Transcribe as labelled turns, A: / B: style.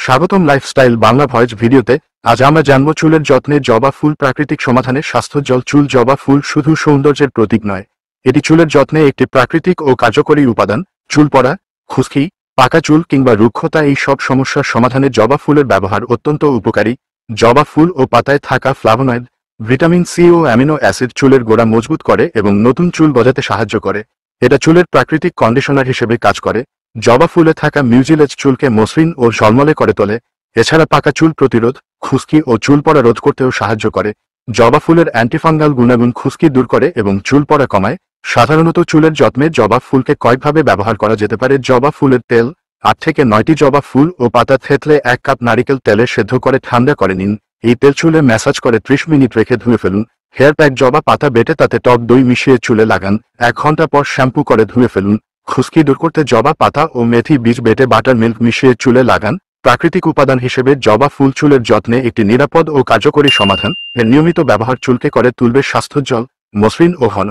A: স্বাগতম lifestyle Bangla voice ভিডিওতে। আজ আমরা জানব চুলের যত্নে জবা ফুল প্রাকৃতিক সমাধানের স্বাস্থ্যোজ্জ্বল চুল। জবা ফুল শুধু সৌন্দর্যের প্রতীক নয়, এটি চুলের যত্নে একটি প্রাকৃতিক ও কার্যকরী উপাদান। চুল পড়া, খুশকি, পাকা চুল কিংবা রুক্ষতা এই সব সমস্যার সমাধানে জবা ফুলের ব্যবহার অত্যন্ত উপকারী। জবা ফুল ও পাতায় থাকা ফ্লাভোনয়েড, ভিটামিন সি ও অ্যামিনো অ্যাসিড চুলের গোড়া মজবুত করে এবং নতুন চুল গজাতে সাহায্য করে। এটা চুলের প্রাকৃতিক কন্ডিশনার হিসেবে কাজ করে। জবা ফুলে থাকা মিউজিলেজ চুলকে মসৃণ ও ঝলমলে করে তোলে। এছাড়া পাকা চুল প্রতিরোধ, খুশকি ও চুল পড়া রোধ করতেও সাহায্য করে। জবা ফুলের অ্যান্টিফাঙ্গাল গুণাগুণ খুশকি দূর করে এবং চুল পড়া কমায়। সাধারণত চুলের যত্নে জবা ফুলকে কয়েকভাবে ব্যবহার করা যেতে পারে। জবা ফুলের তেল, 8 থেকে 9টি জবা ফুল ও পাতা থেতলে 1 কাপ নারিকেল তেলে সেদ্ধ করে ঠান্ডা করে নিন। এই তেল চুলে ম্যাসাজ করে 30 মিনিট রেখে ধুয়ে ফেলুন। হেয়ার প্যাক, জবা পাতা বেটে তাতে টক দই মিশিয়ে চুলে লাগান। 1 ঘন্টা পর শ্যাম্পু করে ধুয়ে ফেলুন। খুশকি দূর করতে জবা পাতা ও মেথি বীজ বেটে বাটার মিল্ক মিশিয়ে চুলে লাগান। প্রাকৃতিক উপাদান হিসেবে জবা ফুল চুলের যত্নে একটি নিরাপদ ও কার্যকরী সমাধান। এর নিয়মিত ব্যবহার চুলকে করে তুলবে স্বাস্থ্যোজ্জ্বল, মসৃণ ও ঘন।